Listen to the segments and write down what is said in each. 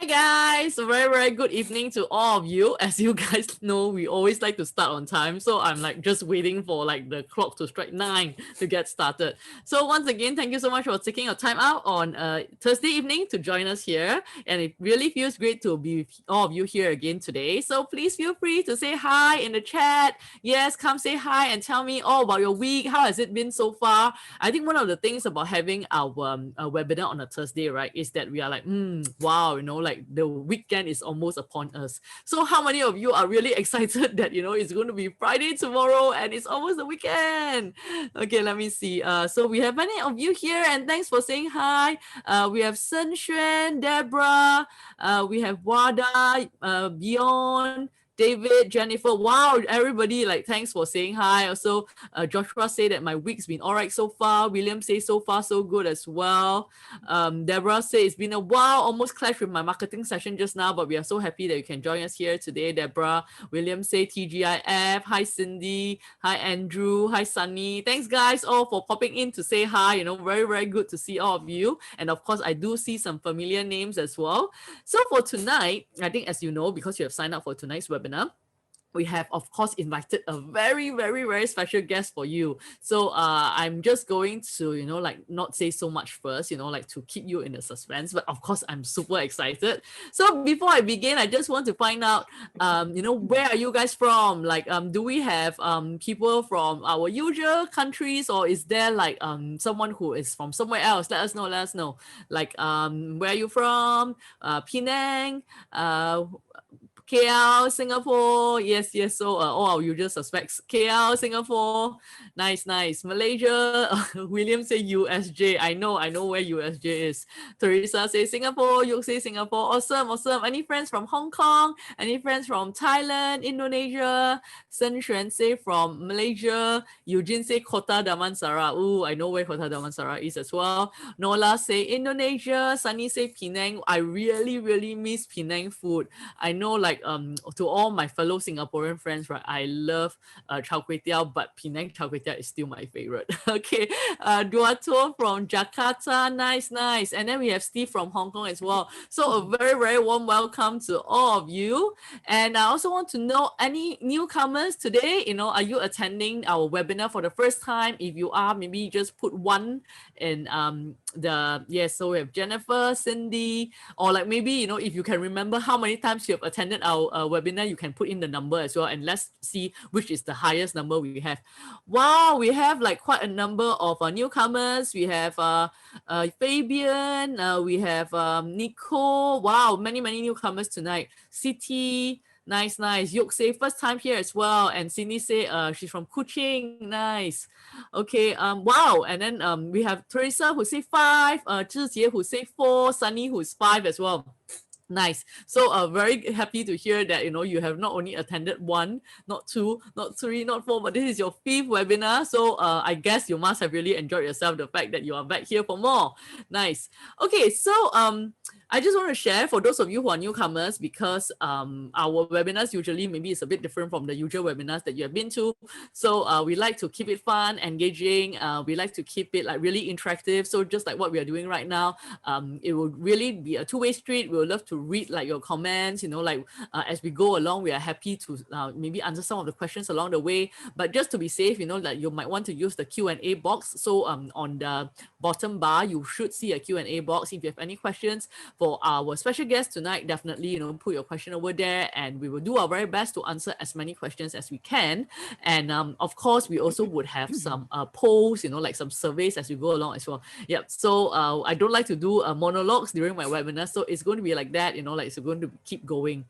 Guys, a very good evening to all of you. As you guys know, we always like to start on time, so I'm like just waiting for like the clock to strike 9 to get started. So once again, thank you so much for taking your time out on Thursday evening to join us here, and it really feels great to be with all of you here again today. So please feel free to say hi in the chat. Yes, come say hi and tell me all about your week. How has it been so far? I think one of the things about having our webinar on a Thursday, right, is that we are like, wow, like the weekend is almost upon us. So how many of you are really excited that, it's going to be Friday tomorrow and it's almost the weekend? Okay, let me see. So we have many of you here and thanks for saying hi. We have Sun Xuan, Deborah, we have Wada, Beyond, David, Jennifer. Wow, everybody, like, thanks for saying hi. Also, Joshua say that my week's been all right so far. William say so far so good as well. Deborah say it's been a while, almost clashed with my marketing session just now, but we are so happy that you can join us here today, Deborah. William say TGIF. Hi, Cindy. Hi, Andrew. Hi, Sunny. Thanks, guys, all for popping in to say hi. Very good to see all of you. And of course, I do see some familiar names as well. So for tonight, I think as you know, because you have signed up for tonight's webinar, we have, of course, invited a very special guest for you. So I'm just going to, like not say so much first, like to keep you in the suspense. But of course, I'm super excited. So before I begin, I just want to find out, where are you guys from? Like, do we have people from our usual countries, or is there like someone who is from somewhere else? Let us know. Like, where are you from? Penang, KL, Singapore. Yes. So all our usual suspects. KL, Singapore. Nice. Malaysia. William say USJ. I know where USJ is. Teresa say Singapore. Yuk say Singapore. Awesome. Any friends from Hong Kong? Any friends from Thailand, Indonesia? Sen Xuan say from Malaysia. Eugene say Kota Damansara. Ooh, I know where Kota Damansara is as well. Nola say Indonesia. Sunny say Penang. I really miss Penang food. I know, like, to all my fellow Singaporean friends, right, I love char kway teow, but Penang char kway teow is still my favorite. Okay, Duato from Jakarta, nice. And then we have Steve from Hong Kong as well. So a very warm welcome to all of you. And I also want to know any newcomers today. Are you attending our webinar for the first time? If you are, maybe just put one in so we have Jennifer, Cindy, or like maybe, if you can remember how many times you have attended our webinar, you can put in the number as well, and let's see which is the highest number we have. Wow, we have like quite a number of newcomers. We have Fabian, we have Nico. Wow, many newcomers tonight. City, nice. Yuk say first time here as well, and Cindy say she's from Kuching. Nice. Okay, wow. And then we have Teresa who say 5, Zhijie who say 4, Sunny who's 5 as well. Nice. So very happy to hear that you have not only attended 1, not 2, not 3, not 4, but this is your 5th webinar. So I guess you must have really enjoyed yourself, the fact that you are back here for more. Nice. Okay, so I just want to share for those of you who are newcomers, because our webinars usually maybe it's a bit different from the usual webinars that you have been to. So we like to keep it fun, engaging. We like to keep it like really interactive. So just like what we are doing right now, it will really be a two-way street. We would love to read like your comments, as we go along. We are happy to maybe answer some of the questions along the way. But just to be safe, like you might want to use the Q&A box. So on the bottom bar, you should see a Q&A box. If you have any questions for our special guest tonight, definitely, put your question over there, and we will do our very best to answer as many questions as we can. And of course, we also would have some polls, like some surveys as we go along as well. Yep. So I don't like to do monologues during my webinar, so it's going to be like that, like it's going to keep going.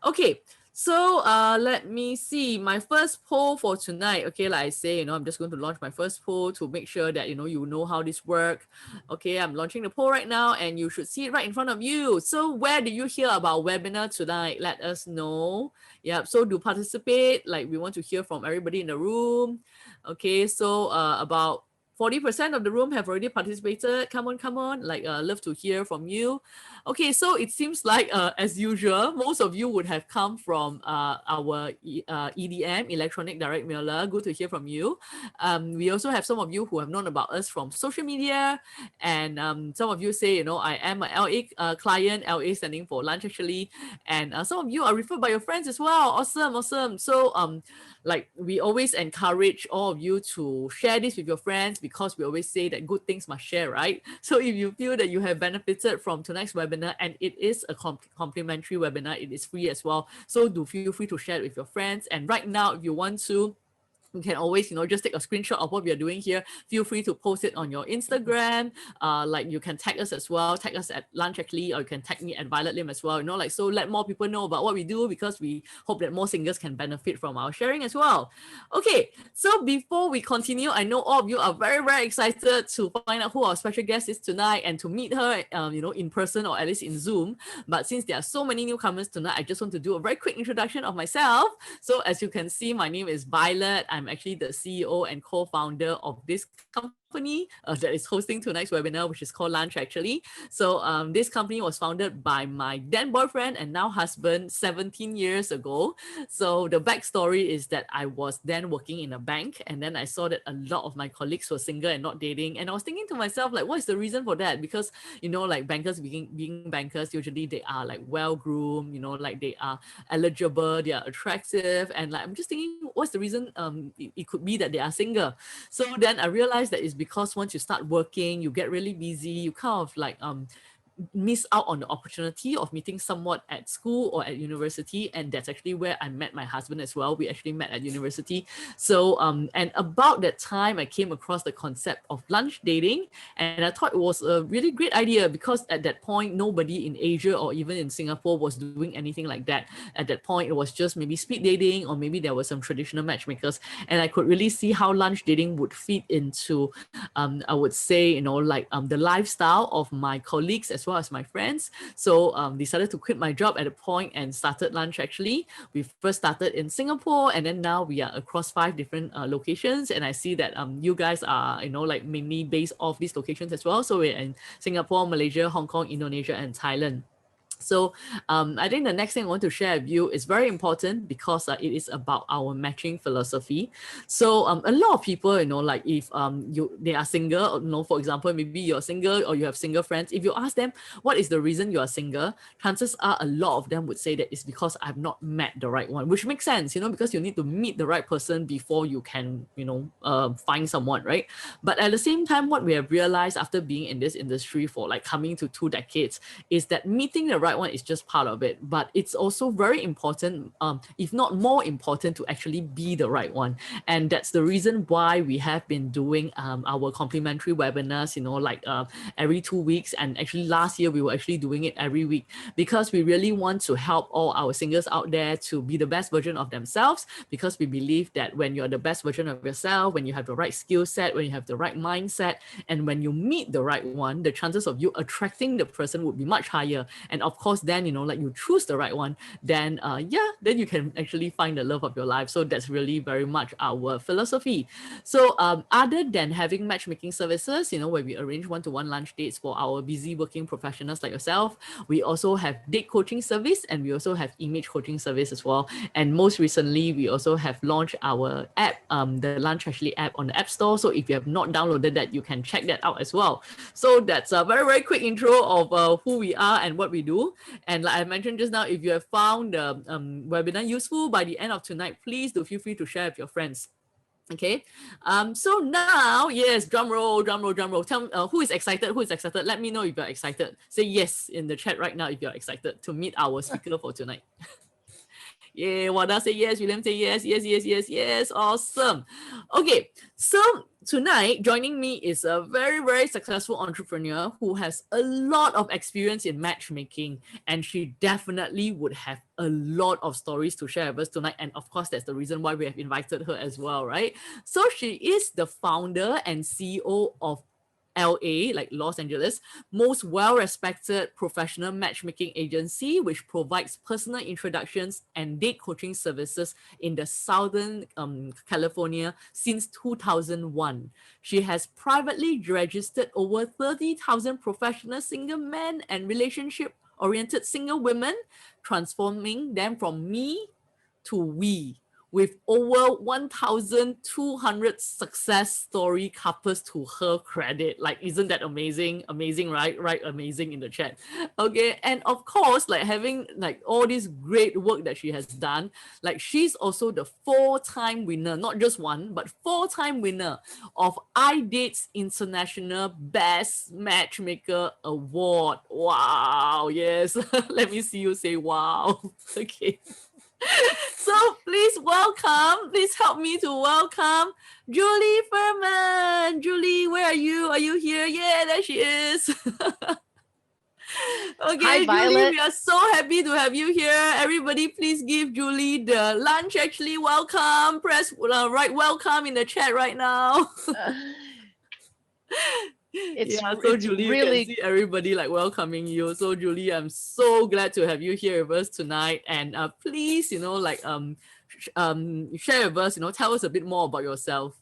Okay. So let me see my first poll for tonight. Okay, like I say, I'm just going to launch my first poll to make sure that you know how this works. Okay, I'm launching the poll right now, and you should see it right in front of you. So where did you hear about webinar tonight? Let us know. Yeah, so do participate. Like, we want to hear from everybody in the room. Okay, so about 40% of the room have already participated. Come on. Like, love to hear from you. Okay, so it seems like, as usual, most of you would have come from our EDM, Electronic Direct Mailer. Good to hear from you. We also have some of you who have known about us from social media, and some of you say, I am a LA client, LA standing for lunch actually, and some of you are referred by your friends as well. Awesome. So like, we always encourage all of you to share this with your friends, because we always say that good things must share, right? So if you feel that you have benefited from tonight's webinar, and it is a complimentary webinar, it is free as well, so do feel free to share it with your friends. And right now, if you want to, you can always, just take a screenshot of what we are doing here. Feel free to post it on your Instagram. Like, you can tag us as well. Tag us at Lunch Actually, or you can tag me at Violet Lim as well. Like, so let more people know about what we do, because we hope that more singers can benefit from our sharing as well. Okay, so before we continue, I know all of you are very, very excited to find out who our special guest is tonight and to meet her, in person, or at least in Zoom. But since there are so many newcomers tonight, I just want to do a very quick introduction of myself. So as you can see, my name is Violet. I'm actually the CEO and co-founder of this company that is hosting tonight's webinar, which is called Lunch Actually. So this company was founded by my then boyfriend and now husband 17 years ago. So the backstory is that I was then working in a bank, and then I saw that a lot of my colleagues were single and not dating, and I was thinking to myself, like, what is the reason for that? Because like, bankers being bankers, usually they are like well-groomed, like they are eligible, they are attractive, and like, I'm just thinking, what's the reason? It could be that they are single. So then I realized that it's because once you start working, you get really busy, you kind of like miss out on the opportunity of meeting someone at school or at university. And that's actually where I met my husband as well. We actually met at university. So and about that time, I came across the concept of lunch dating, and I thought it was a really great idea, because at that point, nobody in Asia or even in Singapore was doing anything like that. At that point, it was just maybe speed dating, or maybe there were some traditional matchmakers, and I could really see how lunch dating would fit into I would say, the lifestyle of my colleagues as well as my friends. So decided to quit my job at a point and started Lunch Actually. We first started in Singapore, and then now we are across 5 different locations. And I see that you guys are, mainly based off these locations as well. So we're in Singapore, Malaysia, Hong Kong, Indonesia, and Thailand. So I think the next thing I want to share with you is very important, because it is about our matching philosophy. So a lot of people, like, if they are single, for example, maybe you're single or you have single friends, if you ask them what is the reason you are single, chances are a lot of them would say that it's because I've not met the right one, which makes sense, because you need to meet the right person before you can, find someone, right? But at the same time, what we have realized after being in this industry for like coming to 2 decades is that meeting the right one is just part of it, but it's also very important, if not more important, to actually be the right one. And that's the reason why we have been doing our complimentary webinars, like every 2 weeks. And actually last year we were actually doing it every week, because we really want to help all our singles out there to be the best version of themselves, because we believe that when you're the best version of yourself, when you have the right skill set, when you have the right mindset, and when you meet the right one, the chances of you attracting the person would be much higher. And of course, then, like, you choose the right one, then then you can actually find the love of your life. So that's really very much our philosophy. So other than having matchmaking services, where we arrange one-to-one lunch dates for our busy working professionals like yourself, we also have date coaching service, and we also have image coaching service as well. And most recently, we also have launched our app, the Lunch Actually app, on the App Store. So if you have not downloaded that, you can check that out as well. So that's a very, very quick intro of who we are and what we do. And like I mentioned just now, if you have found the webinar useful by the end of tonight, please do feel free to share with your friends. Okay, so now, yes, drum roll. Tell me who is excited. Let me know if you're excited. Say yes in the chat right now if you're excited to meet our speaker for tonight. Yeah, Wada say yes, William say yes. Awesome. Okay, so tonight joining me is a very, very successful entrepreneur who has a lot of experience in matchmaking, and she definitely would have a lot of stories to share with us tonight. And of course, that's the reason why we have invited her as well, right? So she is the founder and CEO of LA, like Los Angeles, most well-respected professional matchmaking agency, which provides personal introductions and date coaching services in the Southern California since 2001. She has privately registered over 30,000 professional single men and relationship-oriented single women, transforming them from me to we, with over 1,200 success story couples to her credit. Like, isn't that amazing? Amazing, right? Right, amazing in the chat. Okay, and of course, like having like all this great work that she has done, like she's also the 4-time winner, not just one, but 4-time winner of iDate's International Best Matchmaker Award. Wow, yes. Let me see you say wow. Okay. So please help me to welcome Julie Furman. Julie, where are you? Are you here? Yeah, there she is. Hi, Okay, Julie, Violet. we are so happy to have you here. Everybody, please give Julie the lunch. Actually, welcome. Press right welcome in the chat right now. Uh, Yeah, so it's Julie, you can really see everybody like welcoming you. So Julie, I'm so glad to have you here with us tonight. And please, like share with us, tell us a bit more about yourself.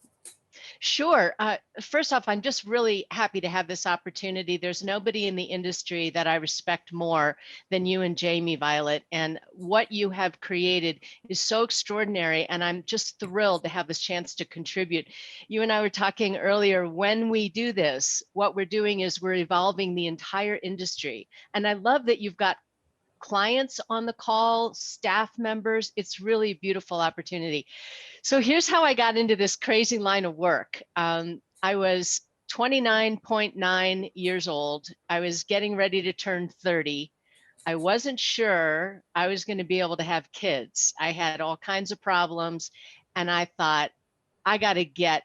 sure. First off, I'm just really happy to have this opportunity. There's nobody in the industry that I respect more than you and Jamie, Violet. And what you have created is so extraordinary. And I'm just thrilled to have this chance to contribute. You and I were talking earlier, when we do this, what we're doing is we're evolving the entire industry. And I love that you've got clients on the call, staff members. It's really a beautiful opportunity. So here's how I got into this crazy line of work. I was 29.9 years old. I was getting ready to turn 30. I wasn't sure I was going to be able to have kids. I had all kinds of problems. And I thought, I got to get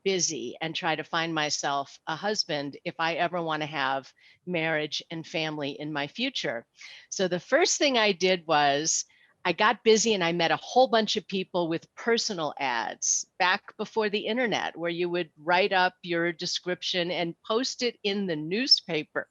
busy and try to find myself a husband if I ever want to have marriage and family in my future. So the first thing I did was I got busy and I met a whole bunch of people with personal ads back before the internet, where you would write up your description and post it in the newspaper.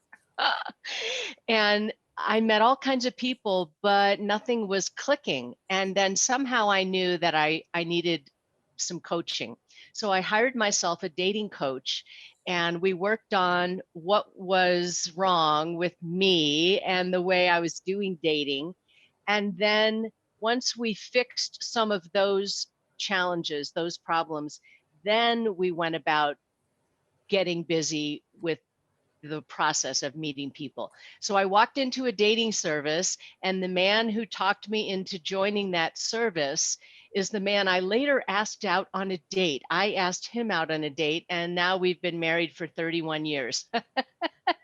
And I met all kinds of people, but nothing was clicking. And then somehow I knew that I needed some coaching. So I hired myself a dating coach, and we worked on what was wrong with me and the way I was doing dating. And then once we fixed some of those challenges, those problems, then we went about getting busy with the process of meeting people. So I walked into a dating service, and the man who talked me into joining that service is the man I later asked out on a date. I asked him out on a date, and now we've been married for 31 years.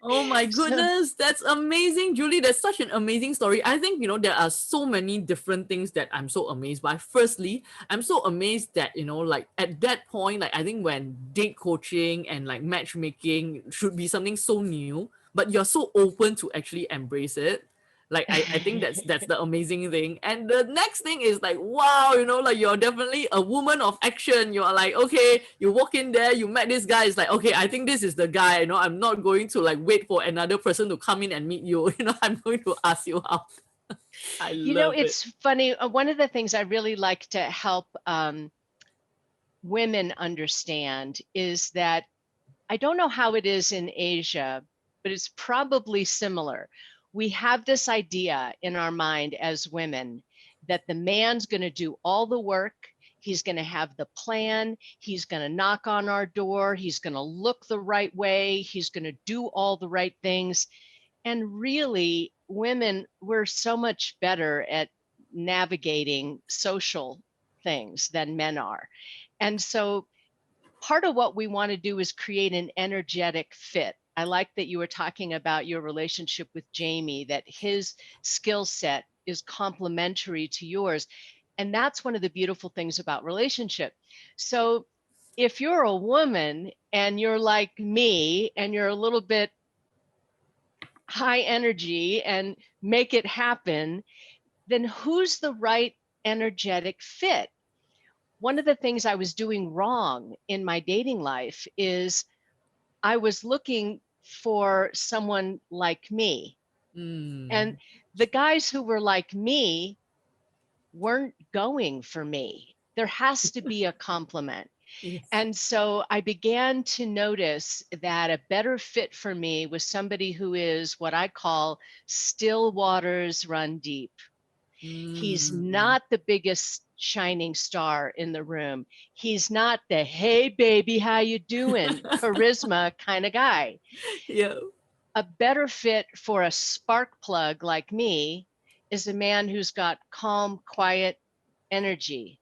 Oh my So, goodness, that's amazing, Julie. That's such an amazing story. I think, there are so many different things that I'm so amazed by. Firstly, I'm so amazed that, like at that point, like I think when date coaching and like matchmaking should be something so new, but you're so open to actually embrace it. Like I think that's the amazing thing. And the next thing is like, wow, like you're definitely a woman of action. You're like, okay, you walk in there, you met this guy, it's like, okay, I think this is the guy. I'm not going to like wait for another person to come in and meet you. I'm going to ask you out. I love it. it's funny. One of the things I really like to help women understand is that I don't know how it is in Asia, but it's probably similar. We have this idea in our mind as women that the man's going to do all the work. He's going to have the plan. He's going to knock on our door. He's going to look the right way. He's going to do all the right things. And really, women, we're so much better at navigating social things than men are. And so part of what we want to do is create an energetic fit. I like that you were talking about your relationship with Jamie, that his skill set is complementary to yours. And that's one of the beautiful things about relationship. So if you're a woman and you're like me and you're a little bit high energy and make it happen, then who's the right energetic fit? One of the things I was doing wrong in my dating life is I was looking for someone like me. And Mm. the guys who were like me weren't going for me. There has to be a complement. Yes. And so I began to notice that a better fit for me was somebody who is what I call still waters run deep. He's Mm. not the biggest shining star in the room. He's not the hey baby, how you doing? Charisma kind of guy. Yeah. A better fit for a spark plug like me is a man who's got calm, quiet energy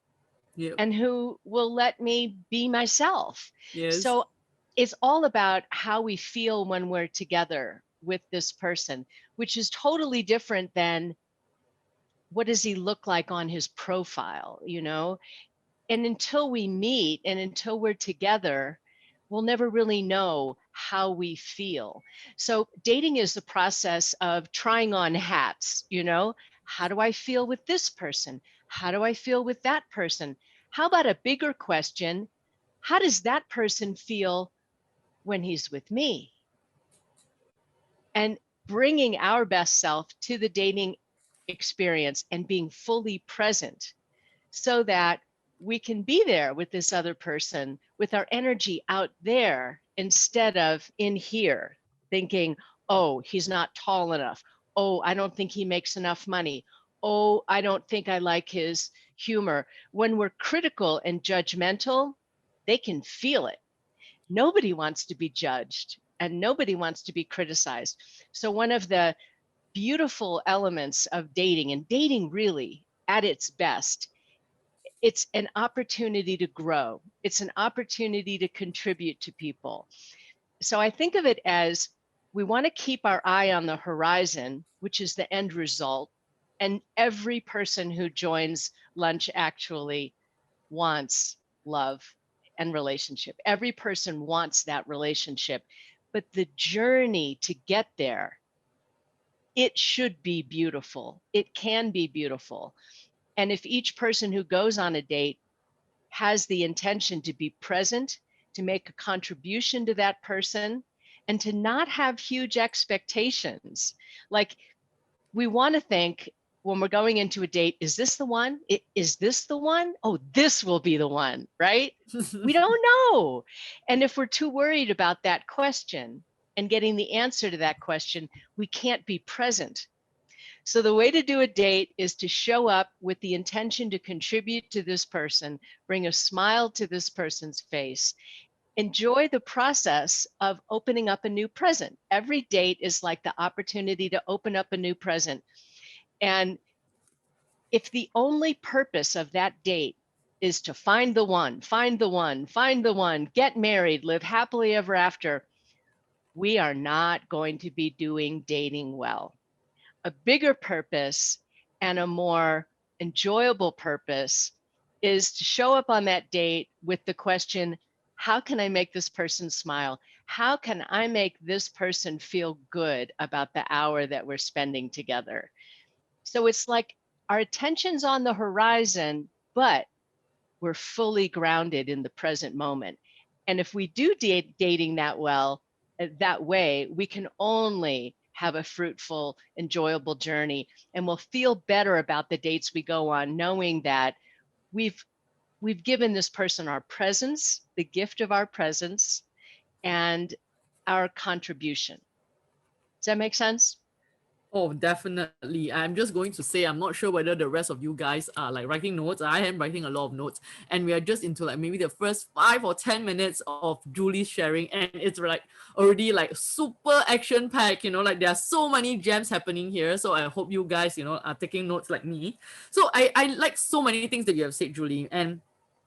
Yep. and who will let me be myself. Yes. So it's all about how we feel when we're together with this person, which is totally different than what does he look like on his profile, you know? And until we meet and until we're together, we'll never really know how we feel. So dating is the process of trying on hats, you know? How do I feel with this person? How do I feel with that person? How about a bigger question? How does that person feel when he's with me? And bringing our best self to the dating experience and being fully present so that we can be there with this other person with our energy out there instead of in here thinking, oh, he's not tall enough. Oh, I don't think he makes enough money. Oh, I don't think I like his humor. When we're critical and judgmental, they can feel it. Nobody wants to be judged and nobody wants to be criticized. So, one of the beautiful elements of dating, and dating really at its best, it's an opportunity to grow. It's an opportunity to contribute to people. So I think of it as we want to keep our eye on the horizon, which is the end result. And every person who joins lunch actually wants love and relationship. Every person wants that relationship. But the journey to get there, it should be beautiful. It can be beautiful. And if each person who goes on a date has the intention to be present, to make a contribution to that person, and to not have huge expectations. Like we want to think when we're going into a date, is this the one? Is this the one? Oh, this will be the one, right? We don't know. And if we're too worried about that question and getting the answer to that question, we can't be present. So the way to do a date is to show up with the intention to contribute to this person, bring a smile to this person's face, enjoy the process of opening up a new present. Every date is like the opportunity to open up a new present. And if the only purpose of that date is to find the one, find the one, find the one, get married, live happily ever after, we are not going to be doing dating well. A bigger purpose and a more enjoyable purpose is to show up on that date with the question, how can I make this person smile? How can I make this person feel good about the hour that we're spending together? So it's like our attention's on the horizon, but we're fully grounded in the present moment. And if we do dating that well, that way, we can only have a fruitful, enjoyable journey, and we'll feel better about the dates we go on, knowing that we've we've given this person our presence, the gift of our presence, and our contribution. Does that make sense? Oh, definitely. I'm just going to say, I'm not sure whether the rest of you guys are like writing notes. I am writing a lot of notes, and we are just into like maybe the first 5 or 10 minutes of Julie's sharing, and it's like already like super action packed. Like there are so many gems happening here. So I hope you guys, are taking notes like me. So I like so many things that you have said, Julie, and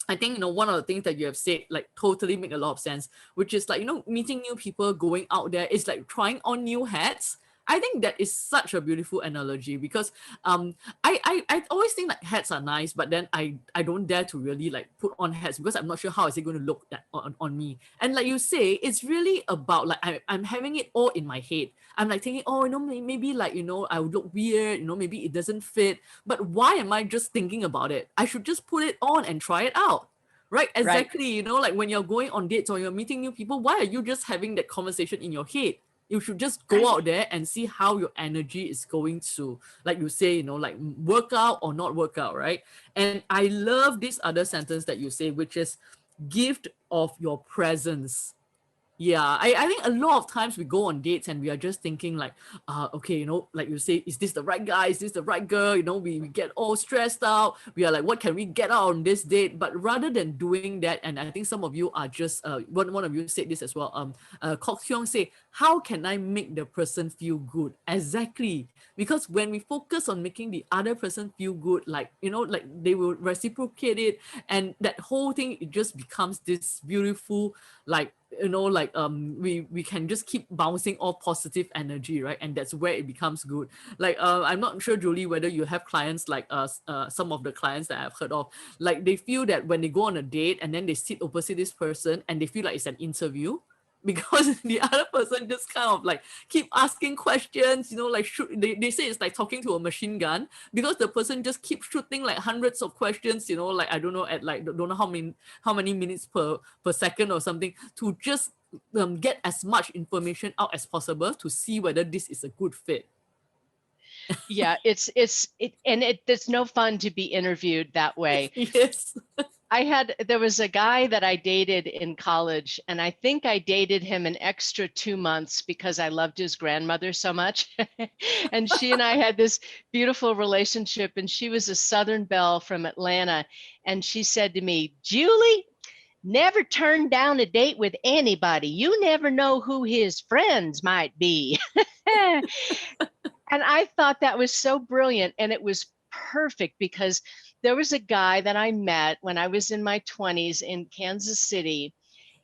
I think one of the things that you have said like totally make a lot of sense, which is like meeting new people, going out there is like trying on new hats. I think that is such a beautiful analogy because I always think like hats are nice, but then I don't dare to really like put on hats because I'm not sure how is it going to look on me. And like you say, it's really about like I'm having it all in my head. I'm like thinking, oh, maybe like I would look weird, maybe it doesn't fit. But why am I just thinking about it? I should just put it on and try it out. Right, Right. exactly. You know, like when you're going on dates or you're meeting new people, why are you just having that conversation in your head? You should just go Right. out there and see how your energy is going to, like you say, you know, like work out or not work out, right? And I love this other sentence that you say, which is gift of your presence. Yeah, I think a lot of times we go on dates and we are just thinking like, okay, you know, like you say, is this the right guy? Is this the right girl? You know, we get all stressed out. We are like, what can we get out on this date? But rather than doing that, and I think some of you are just, one of you said this as well. Kok Hyung say, how can I make the person feel good? Exactly. Because when we focus on making the other person feel good, like, you know, like they will reciprocate it. And that whole thing, it just becomes this beautiful, like, you know, like we can just keep bouncing off positive energy, right? And that's where it becomes good. Like I'm not sure, Julie, whether you have clients like some of the clients that I've heard of, like they feel that when they go on a date and then they sit opposite this person and they feel like it's an interview, because the other person just kind of like keep asking questions, you know, like shoot, they say it's like talking to a machine gun, because the person just keeps shooting like hundreds of questions, you know, like I don't know, at like don't know how many minutes per second or something, to just get as much information out as possible to see whether this is a good fit. Yeah, it's no fun to be interviewed that way. Yes. There was a guy that I dated in college, and I think I dated him an extra 2 months because I loved his grandmother so much. And she and I had this beautiful relationship, and she was a Southern belle from Atlanta. And she said to me, Julie, never turn down a date with anybody. You never know who his friends might be. And I thought that was so brilliant. And it was perfect because there was a guy that I met when I was in my 20s in Kansas City.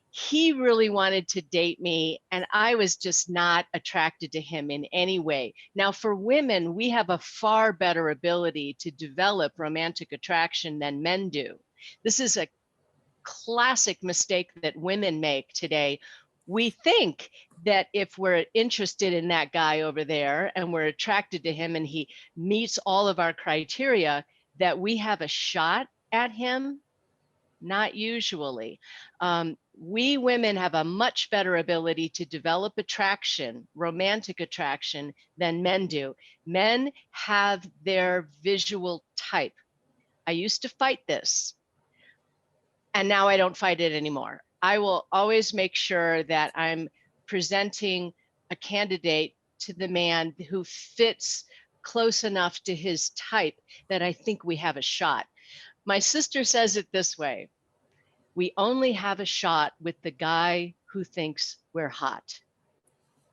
He really wanted to date me, and I was just not attracted to him in any way. Now, for women, we have a far better ability to develop romantic attraction than men do. This is a classic mistake that women make today. We think that if we're interested in that guy over there and we're attracted to him and he meets all of our criteria, that we have a shot at him. Not usually. We women have a much better ability to develop attraction, romantic attraction, than men do. Men have their visual type. I used to fight this, and now I don't fight it anymore. I will always make sure that I'm presenting a candidate to the man who fits close enough to his type that I think we have a shot. My sister says it this way: we only have a shot with the guy who thinks we're hot.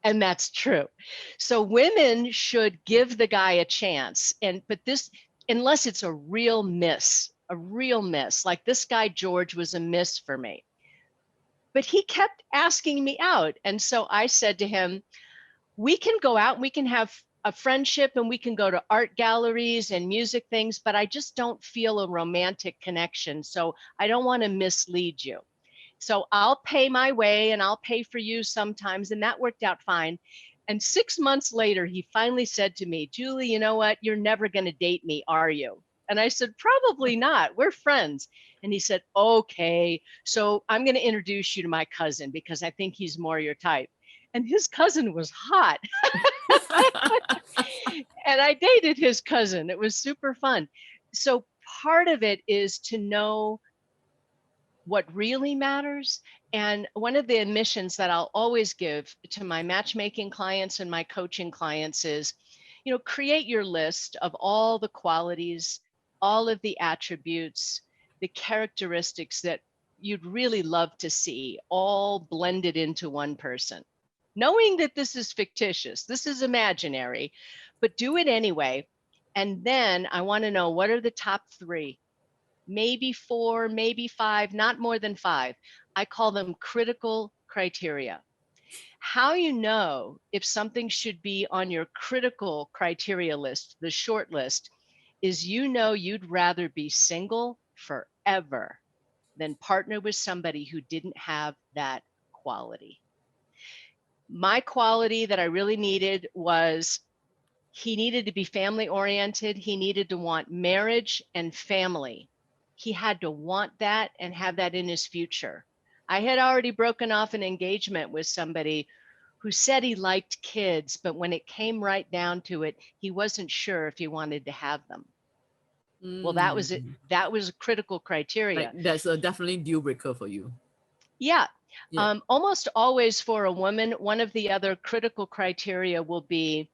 And that's true. So women should give the guy a chance. But this, unless it's a real miss, like this guy, George, was a miss for me. But he kept asking me out. And so I said to him, we can go out and we can have a friendship and we can go to art galleries and music things, but I just don't feel a romantic connection. So I don't want to mislead you. So I'll pay my way and I'll pay for you sometimes. And that worked out fine. And 6 months later, he finally said to me, Julie, you know what? You're never going to date me, are you? And I said, probably not. We're friends. And he said, okay, so I'm going to introduce you to my cousin because I think he's more your type. And his cousin was hot. And I dated his cousin. It was super fun. So part of it is to know what really matters. And one of the admissions that I'll always give to my matchmaking clients and my coaching clients is, create your list of all the qualities, all of the attributes, the characteristics that you'd really love to see all blended into one person. Knowing that this is fictitious, this is imaginary, but do it anyway. And then I want to know, what are the top 3? Maybe 4, maybe 5, not more than 5. I call them critical criteria. How you know if something should be on your critical criteria list, the short list, is you'd rather be single forever than partner with somebody who didn't have that quality. My quality that I really needed was he needed to be family oriented. He needed to want marriage and family. he had to want that and have that in his future. I had already broken off an engagement with somebody who said he liked kids, but when it came right down to it, he wasn't sure if he wanted to have them. Well, that was it. Mm. That was a critical Like criteria. that's a definitely deal breaker for you. Yeah. Yeah. Almost always for a woman, one of the other critical criteria will be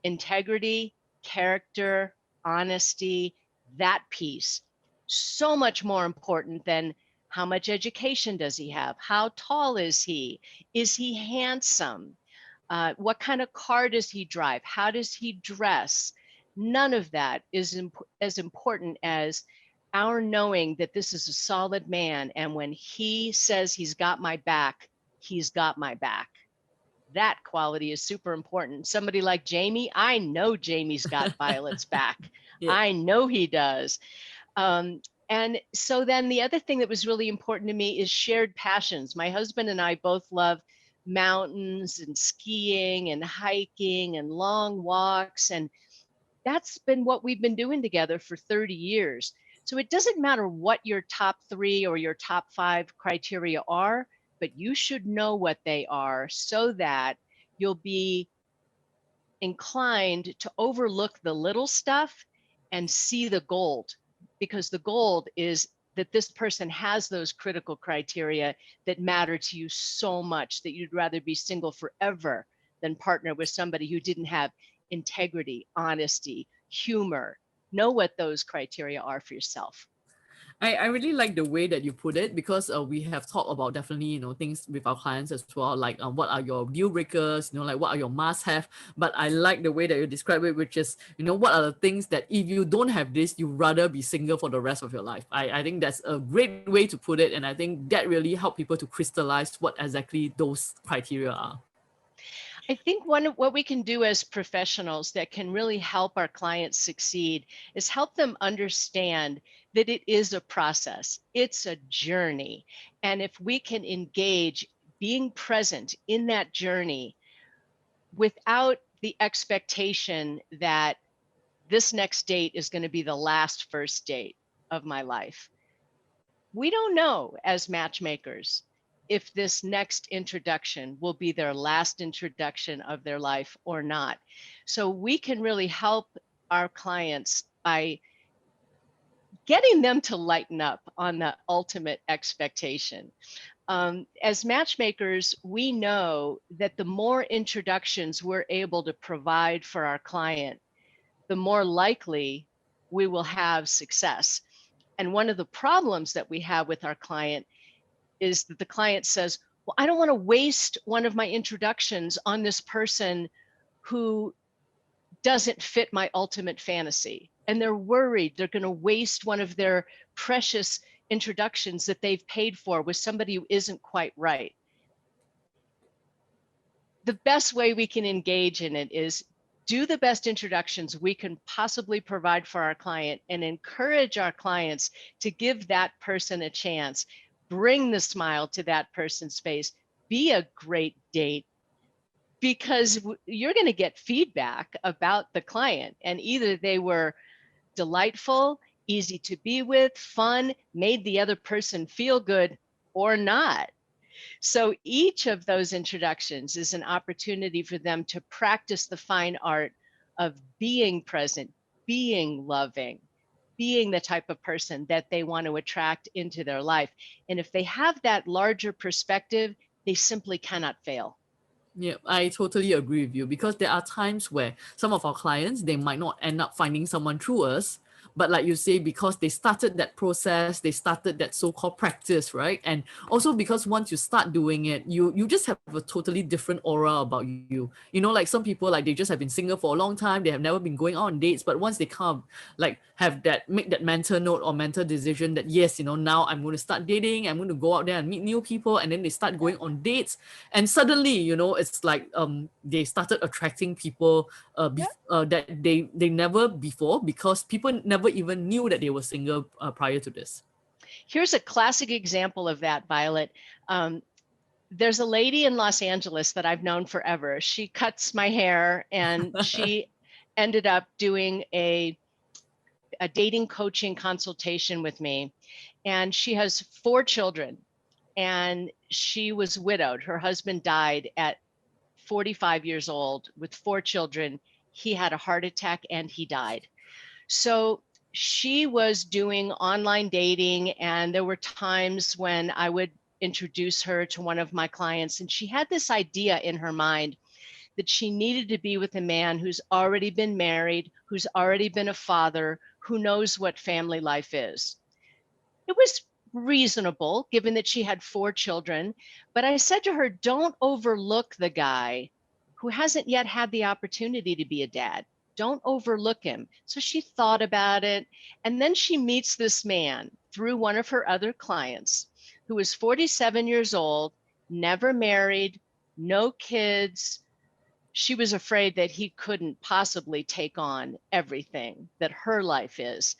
integrity, character, honesty, that piece. So much more important than how much education does he have? How tall is he? Is he handsome? What kind of car does he drive? How does he dress? None of that is as important as our knowing that this is a solid man. And when he says he's got my back, he's got my back. That quality is super important. Somebody like Jamie, I know Jamie's got Violet's back. Yeah. I know he does. And so then the other thing that was really important to me is shared passions. My husband and I both love mountains and skiing and hiking and long walks. And that's been what we've been doing together for 30 years. So it doesn't matter what your top 3 or your top 5 criteria are, but you should know what they are so that you'll be inclined to overlook the little stuff and see the gold, because the gold is that this person has those critical criteria that matter to you so much that you'd rather be single forever than partner with somebody who didn't have integrity, honesty, humor. Know what those criteria are for yourself. I really like the way that you put it, because we have talked about definitely, things with our clients as well, like what are your deal breakers, like what are your must have. But I like the way that you describe it, which is, what are the things that if you don't have this, you rather be single for the rest of your life. I think that's a great way to put it. And I think that really help people to crystallize what exactly those criteria are. I think what we can do as professionals that can really help our clients succeed is help them understand that it is a process, it's a journey. And if we can engage being present in that journey without the expectation that this next date is going to be the last first date of my life. We don't know as matchmakers if this next introduction will be their last introduction of their life or not. So we can really help our clients by getting them to lighten up on the ultimate expectation. As matchmakers, we know that the more introductions we're able to provide for our client, the more likely we will have success. And one of the problems that we have with our client is that the client says, well, I don't want to waste one of my introductions on this person who doesn't fit my ultimate fantasy. And they're worried they're going to waste one of their precious introductions that they've paid for with somebody who isn't quite right. The best way we can engage in it is do the best introductions we can possibly provide for our client and encourage our clients to give that person a chance. Bring the smile to that person's face. Be a great date, because you're going to get feedback about the client, and either they were delightful, easy to be with, fun, made the other person feel good, or not. So each of those introductions is an opportunity for them to practice the fine art of being present, being loving, being the type of person that they want to attract into their life. And if they have that larger perspective, they simply cannot fail. Yeah, I totally agree with you, because there are times where some of our clients, they might not end up finding someone through us, but like you say, because they started that process, they started that so-called practice, right? And also because once you start doing it, you just have a totally different aura about you. Like some people, like they just have been single for a long time, they have never been going on dates, but once they come, like have that, make that mental note or mental decision that yes, now I'm going to start dating, I'm going to go out there and meet new people, and then they start going on dates, and suddenly, it's like they started attracting people that they never before, because people never even knew that they were single prior to this. Here's a classic example of that, Violet. There's a lady in Los Angeles that I've known forever. She cuts my hair, and she ended up doing a dating coaching consultation with me, and she has 4 children, and she was widowed. Her husband died at 45 years old with 4 children. He had a heart attack and he died. So she was doing online dating, and there were times when I would introduce her to one of my clients, and she had this idea in her mind that she needed to be with a man who's already been married, who's already been a father, who knows what family life is. It was reasonable given that she had 4 children, but I said to her, don't overlook the guy who hasn't yet had the opportunity to be a dad. Don't overlook him. So she thought about it, and then she meets this man through one of her other clients who is 47 years old, never married, no kids. She was afraid that he couldn't possibly take on everything that her life is.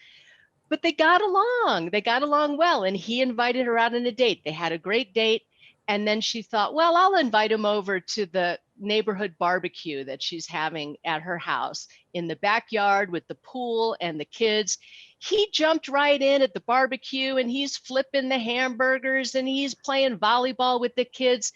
But they got along. They got along well. And he invited her out on a date. They had a great date. And then she thought, well, I'll invite him over to the neighborhood barbecue that she's having at her house in the backyard with the pool and the kids. He jumped right in at the barbecue, and he's flipping the hamburgers and he's playing volleyball with the kids.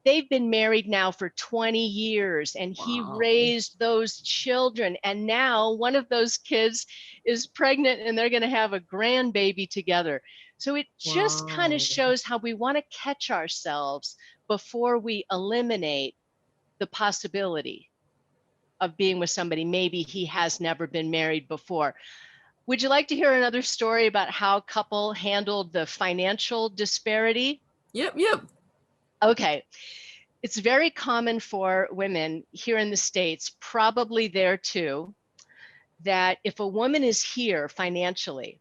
They've been married now for 20 years, and he Wow. raised those children. And now one of those kids is pregnant, and they're going to have a grandbaby together. So it just kind of Wow. shows how we want to catch ourselves before we eliminate the possibility of being with somebody. Maybe he has never been married before. Would you like to hear another story about how a couple handled the financial disparity? Yep, yep. Okay. It's very common for women here in the States, probably there too, that if a woman is here financially,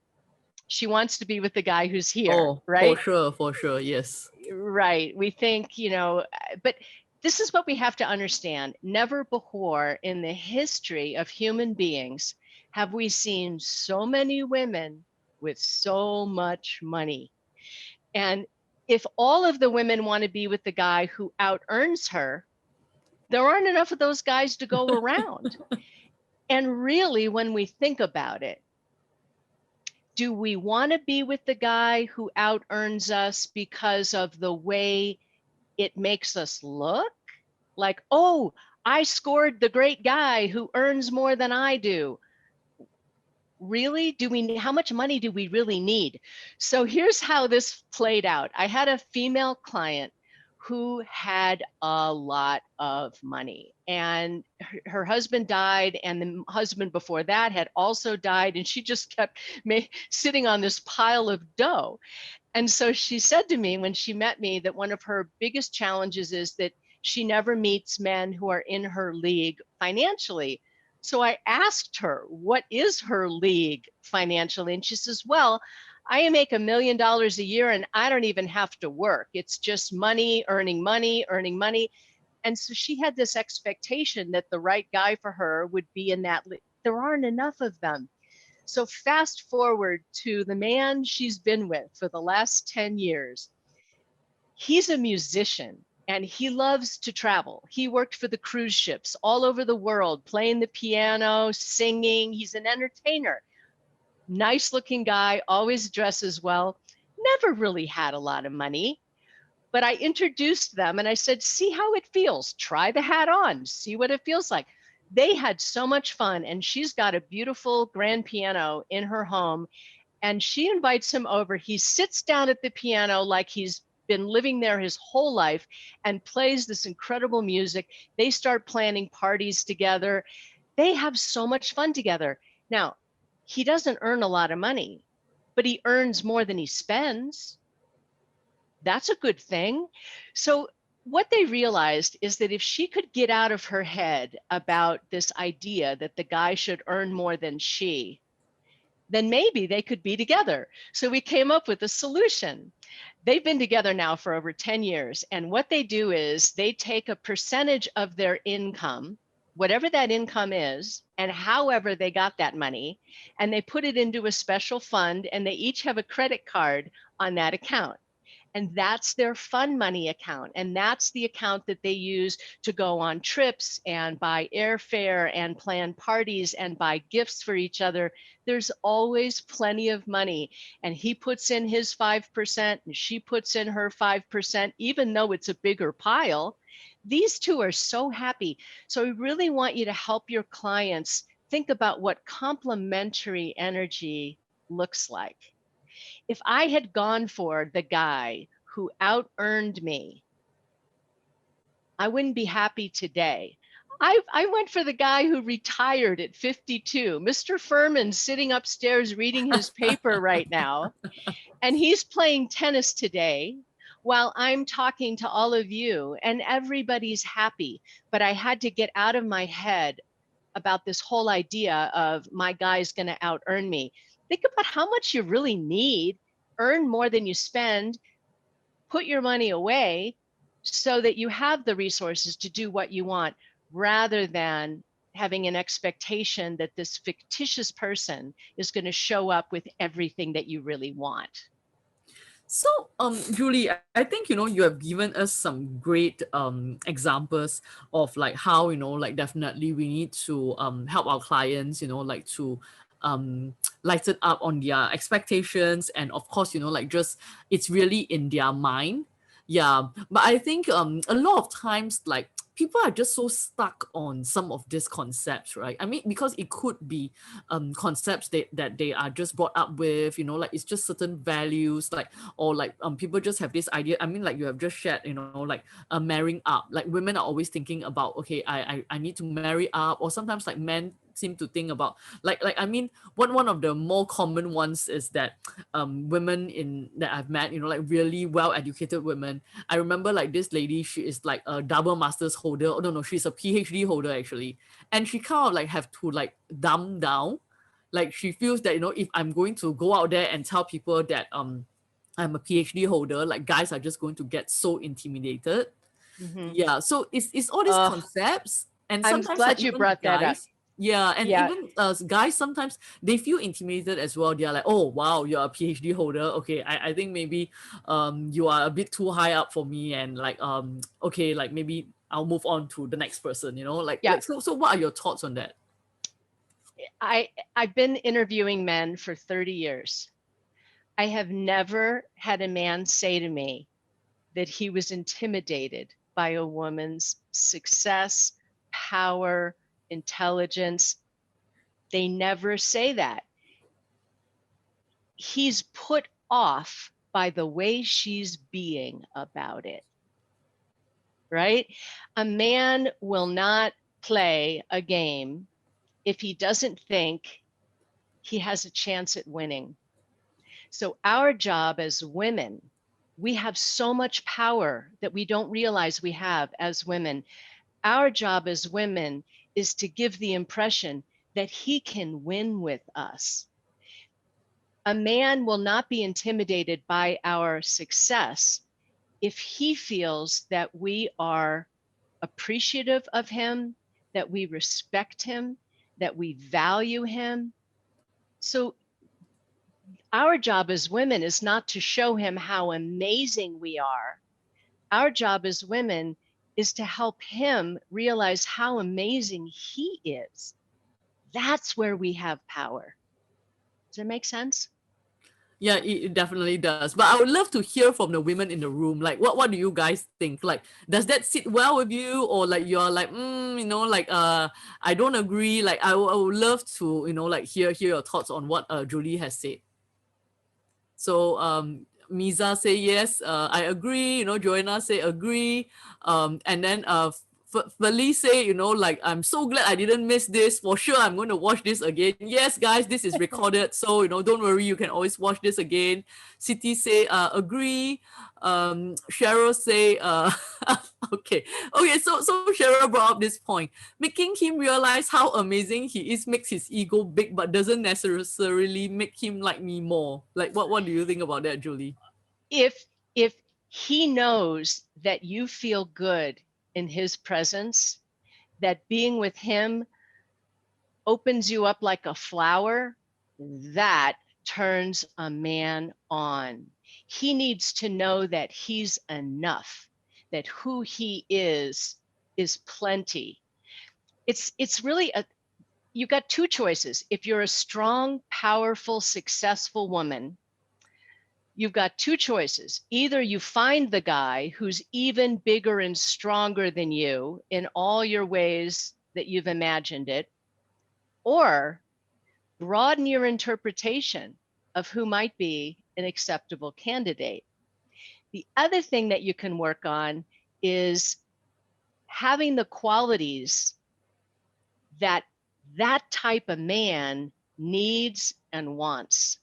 she wants to be with the guy who's here, Oh, right? for sure, yes. Right. We think, but this is what we have to understand. Never before in the history of human beings have we seen so many women with so much money. And if all of the women want to be with the guy who out earns her, there aren't enough of those guys to go around. And really, when we think about it, do we want to be with the guy who out earns us because of the way it makes us look? Like, oh, I scored the great guy who earns more than I do. Really? How much money do we really need? So here's how this played out. I had a female client who had a lot of money, and her husband died, and the husband before that had also died, and she just kept sitting on this pile of dough. And so she said to me when she met me that one of her biggest challenges is that she never meets men who are in her league financially. So I asked her, what is her league financially? And she says, well, I make $1 million a year and I don't even have to work. It's just money, earning money, earning money. And so she had this expectation that the right guy for her would be in that league. There aren't enough of them. So fast forward to the man she's been with for the last 10 years. He's a musician and he loves to travel. He worked for the cruise ships all over the world, playing the piano, singing. He's an entertainer. Nice looking guy, always dresses well, never really had a lot of money. But I introduced them and I said, see how it feels. Try the hat on, see what it feels like. They had so much fun, and she's got a beautiful grand piano in her home, and she invites him over. He sits down at the piano like he's been living there his whole life and plays this incredible music. They start planning parties together. They have so much fun together. Now, he doesn't earn a lot of money, but he earns more than he spends. That's a good thing. So what they realized is that if she could get out of her head about this idea that the guy should earn more than she, then maybe they could be together. So we came up with a solution. They've been together now for over 10 years. And what they do is they take a percentage of their income, whatever that income is, and however they got that money, and they put it into a special fund, and they each have a credit card on that account. And that's their fun money account. And that's the account that they use to go on trips and buy airfare and plan parties and buy gifts for each other. There's always plenty of money. And he puts in his 5% and she puts in her 5%, even though it's a bigger pile. These two are so happy. So we really want you to help your clients think about what complementary energy looks like. If I had gone for the guy who out earned me, I wouldn't be happy today. I went for the guy who retired at 52. Mr. Furman's sitting upstairs reading his paper right now, and he's playing tennis today while I'm talking to all of you, and everybody's happy. But I had to get out of my head about this whole idea of my guy's going to out earn me. Think about how much you really need, earn more than you spend, put your money away so that you have the resources to do what you want, rather than having an expectation that this fictitious person is going to show up with everything that you really want. So, Julie, I think, you have given us some great examples of like how, like definitely we need to help our clients, like to lighten up on their expectations. And of course, like just it's really in their mind. Yeah. But I think a lot of times, like people are just so stuck on some of these concepts, right? I mean, because it could be concepts that they are just brought up with, like it's just certain values, like, or like people just have this idea. I mean, like you have just shared, like marrying up. Like women are always thinking about, okay, I need to marry up, or sometimes like men seem to think about like I mean, one of the more common ones is that women in that I've met, like really well educated women. I remember like this lady, she is like a double master's holder. Oh no, she's a PhD holder actually. And she kind of like have to like dumb down. Like she feels that, if I'm going to go out there and tell people that I'm a PhD holder, like guys are just going to get so intimidated. Mm-hmm. Yeah. So it's all these concepts, and I'm sometimes like glad you even brought that up. guys, yeah, and Yeah, even guys sometimes they feel intimidated as well. They're like, oh wow, you're a PhD holder. Okay, I think maybe you are a bit too high up for me, and like okay, like maybe I'll move on to the next person. yeah. So what are your thoughts on that? I've been interviewing men for 30 years. I have never had a man say to me that he was intimidated by a woman's success, power, intelligence. They never say that. He's put off by the way she's being about it, right? A man will not play a game if he doesn't think he has a chance at winning. So, our job as women, we have so much power that we don't realize we have as women. Our job as women is to give the impression that he can win with us. A man will not be intimidated by our success if he feels that we are appreciative of him, that we respect him, that we value him. So, our job as women is not to show him how amazing we are. Our job as women is to help him realize how amazing he is. That's where we have power. Does that make sense? Yeah, it definitely does. But I would love to hear from the women in the room. Like, what do you guys think? Like, does that sit well with you, or like you're like, like, I don't agree. Like, I would love to, like hear your thoughts on what Julie has said. So, Miza say yes, I agree. Joanna say agree. And then Felice say, like, I'm so glad I didn't miss this. For sure, I'm going to watch this again. Yes, guys, this is recorded. So, don't worry. You can always watch this again. City say, agree. Cheryl say, okay. Okay, so Cheryl brought up this point. Making him realize how amazing he is makes his ego big, but doesn't necessarily make him like me more. Like, what do you think about that, Julie? If he knows that you feel good in his presence, that being with him opens you up like a flower, that turns a man on. He needs to know that he's enough, that who he is plenty. It's really a, you got two choices. If you're a strong, powerful, successful woman, you've got two choices. Either you find the guy who's even bigger and stronger than you in all your ways that you've imagined it, or broaden your interpretation of who might be an acceptable candidate. The other thing that you can work on is having the qualities that that type of man needs and wants.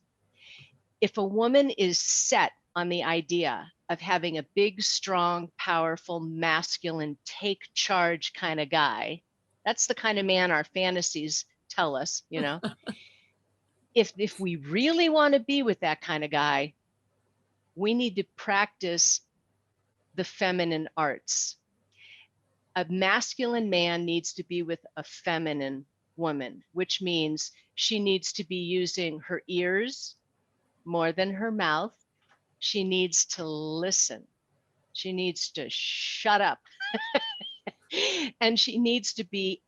If a woman is set on the idea of having a big, strong, powerful, masculine, take charge kind of guy, that's the kind of man our fantasies tell us, you know. If we really want to be with that kind of guy, we need to practice the feminine arts. A masculine man needs to be with a feminine woman, which means she needs to be using her ears more than her mouth. She needs to listen. She needs to shut up. And she needs to be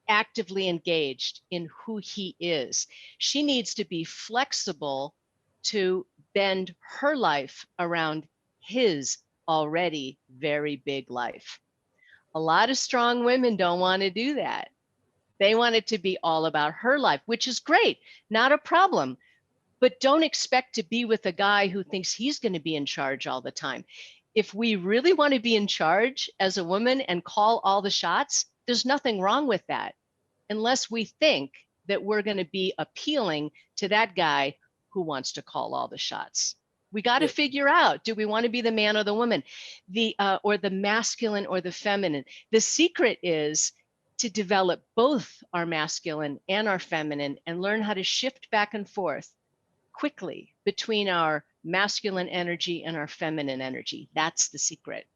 actively engaged in who he is. She needs to be flexible to bend her life around his already very big life. A lot of strong women don't want to do that. They want it to be all about her life, which is great, not a problem. But don't expect to be with a guy who thinks he's going to be in charge all the time. If we really want to be in charge as a woman and call all the shots, there's nothing wrong with that, unless we think that we're going to be appealing to that guy who wants to call all the shots. We got to Yep. figure out, do we want to be the man or the woman, or the masculine or the feminine? The secret is to develop both our masculine and our feminine and learn how to shift back and forth quickly between our masculine energy and our feminine energy. That's the secret.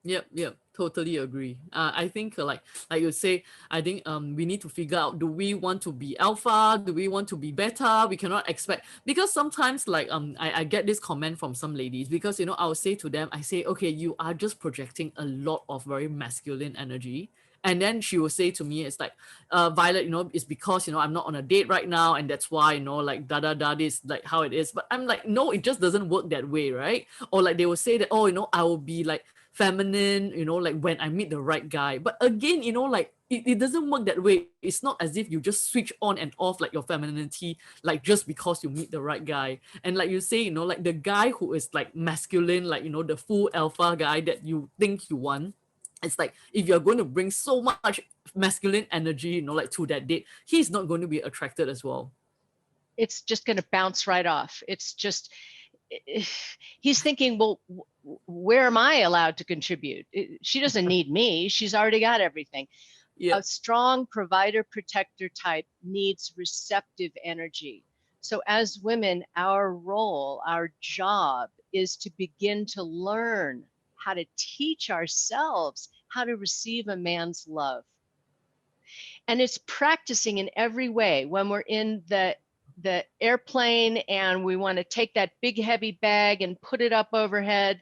Yep, totally agree. I think like you say, I think we need to figure out, do we want to be alpha? Do we want to be beta? We cannot expect, because sometimes like I get this comment from some ladies, because you know I'll say to them, I say, okay, you are just projecting a lot of very masculine energy. And then she will say to me, it's like, Violet, you know, it's because, you know, I'm not on a date right now. And that's why, you know, like, this, like how it is. But I'm like, no, it just doesn't work that way, right? Or like they will say that, oh, you know, I will be like feminine, you know, like when I meet the right guy. But again, you know, like it doesn't work that way. It's not as if you just switch on and off like your femininity, like just because you meet the right guy. And like you say, you know, like the guy who is like masculine, like, you know, the full alpha guy that you think you want, it's like if you're going to bring so much masculine energy, you know, like to that date, he's not going to be attracted as well. It's just going to bounce right off. It's just, he's thinking, well, where am I allowed to contribute? She doesn't need me. She's already got everything. Yeah. A strong provider protector type needs receptive energy. So as women, our role, our job is to begin to learn how to teach ourselves how to receive a man's love. And it's practicing in every way. When we're in the airplane and we want to take that big heavy bag and put it up overhead,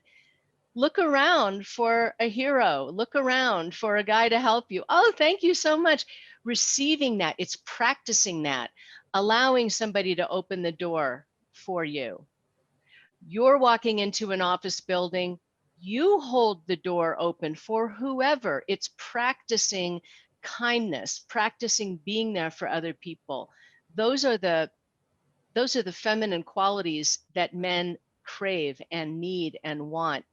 look around for a hero, look around for a guy to help you. Oh, thank you so much. Receiving that, it's practicing that, allowing somebody to open the door for you. You're walking into an office building, you hold the door open for whoever. It's practicing kindness, practicing being there for other people. Those are the feminine qualities that men crave and need and want.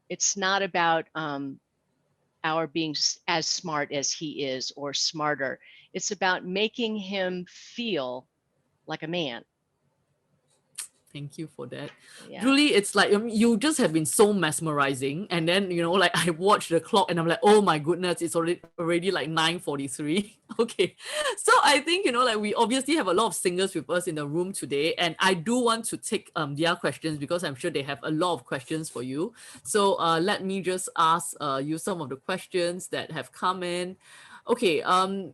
It's not about our being as smart as he is or smarter. It's about making him feel like a man. Thank you for that. Yeah. Julie, it's like you just have been so mesmerizing. And then, you know, like I watched the clock and I'm like, oh my goodness, it's already like 9:43. Okay. So I think, you know, like we obviously have a lot of singers with us in the room today. And I do want to take their questions, because I'm sure they have a lot of questions for you. So let me just ask you some of the questions that have come in. Okay,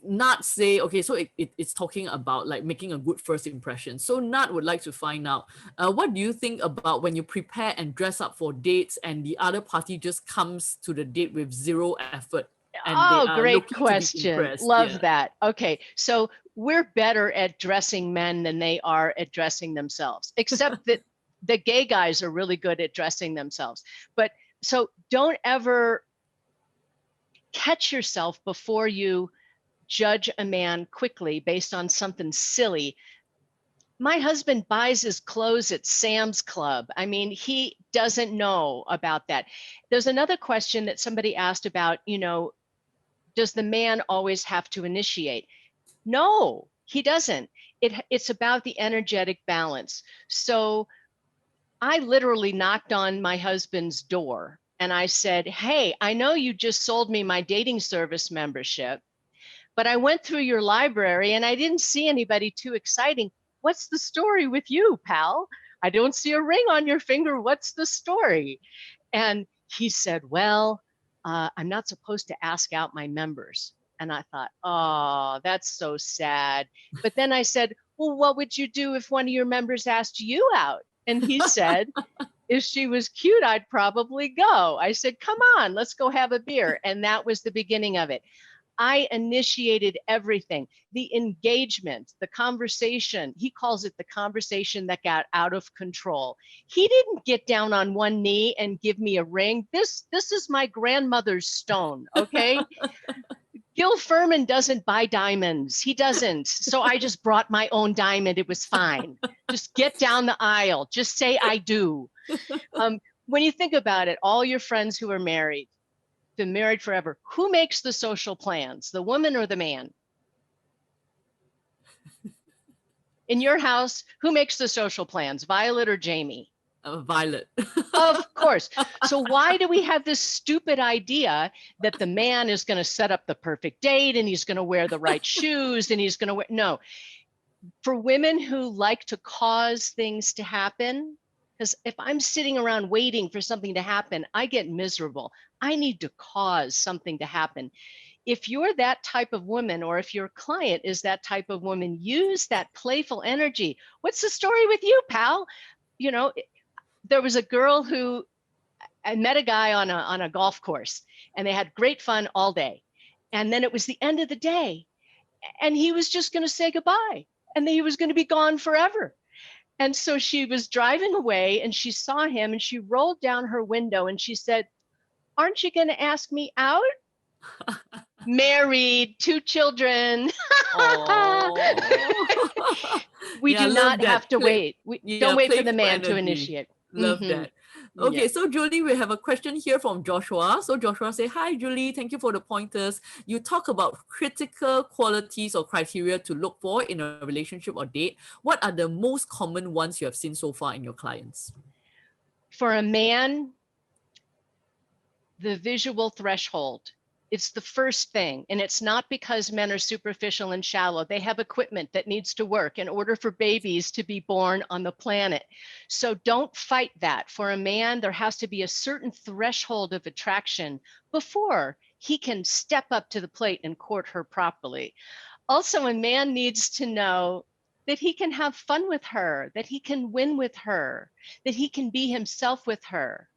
Nat say, okay, so it's talking about like making a good first impression. So Nat would like to find out, what do you think about when you prepare and dress up for dates and the other party just comes to the date with zero effort and they Oh, are great looking to be question. impressed? Love Yeah. that. Okay, so we're better at dressing men than they are at dressing themselves, except that the gay guys are really good at dressing themselves. But so don't ever catch yourself before you judge a man quickly based on something silly. My husband buys his clothes at Sam's Club. I mean, he doesn't know about that. There's another question that somebody asked about, does the man always have to initiate? No, he doesn't. It's about the energetic balance. So I literally knocked on my husband's door and I said, "Hey, I know you just sold me my dating service membership, but I went through your library and I didn't see anybody too exciting. What's the story with you, pal? I don't see a ring on your finger. What's the story?" And he said, "Well, I'm not supposed to ask out my members." And I thought, "Oh, that's so sad." But then I said, "Well, what would you do if one of your members asked you out?" And he said, "If she was cute, I'd probably go." I said, "Come on, let's go have a beer." And that was the beginning of it. I initiated everything, the engagement, the conversation. He calls it the conversation that got out of control. He didn't get down on one knee and give me a ring. This is my grandmother's stone, okay? Gil Furman doesn't buy diamonds. He doesn't. So I just brought my own diamond. It was fine. Just get down the aisle. Just say I do. When you think about it, all your friends who are married, been married forever, who makes the social plans, the woman or the man? In your house, who makes the social plans, Violet or Jamie? Violet. Of course. So why do we have this stupid idea that the man is going to set up the perfect date and he's going to wear the right shoes and he's going to wear, no. For women who like to cause things to happen, because if I'm sitting around waiting for something to happen, I get miserable. I need to cause something to happen. If you're that type of woman, or if your client is that type of woman, use that playful energy. What's the story with you, pal? You know, there was a girl who I met a guy on a golf course, and they had great fun all day. And then it was the end of the day, and he was just going to say goodbye, and then he was going to be gone forever. And so she was driving away, and she saw him, and she rolled down her window, and she said, "Aren't you going to ask me out?" Married, 2 children. Oh. We Yeah, do love not that. have to wait. We don't Yeah, wait for the playful man to energy. initiate. Love that. Yeah. Okay, so Julie, we have a question here from Joshua. So Joshua say, "Hi Julie, thank you for the pointers. You talk about critical qualities or criteria to look for in a relationship or date. What are the most common ones you have seen so far in your clients?" For a man, the visual threshold. It's the first thing. And it's not because men are superficial and shallow. They have equipment that needs to work in order for babies to be born on the planet. So don't fight that. For a man, there has to be a certain threshold of attraction before he can step up to the plate and court her properly. Also, a man needs to know that he can have fun with her, that he can win with her, that he can be himself with her.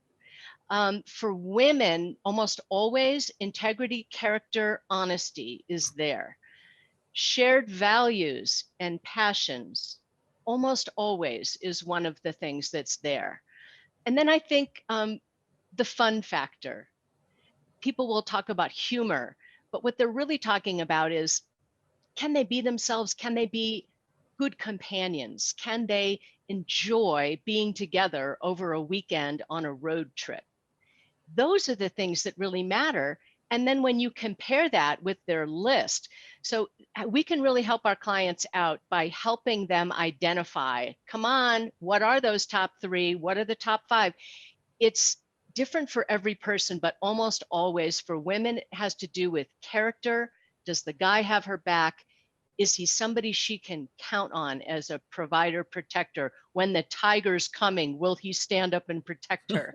For women, almost always integrity, character, honesty is there. Shared values and passions almost always is one of the things that's there. And then I think the fun factor. People will talk about humor, but what they're really talking about is, can they be themselves? Can they be good companions? Can they enjoy being together over a weekend on a road trip? Those are the things that really matter. And then when you compare that with their list, so we can really help our clients out by helping them identify, come on, what are those top 3? What are the top 5? It's different for every person, but almost always for women, it has to do with character. Does the guy have her back? Is he somebody she can count on as a provider, protector? When the tiger's coming, will he stand up and protect her?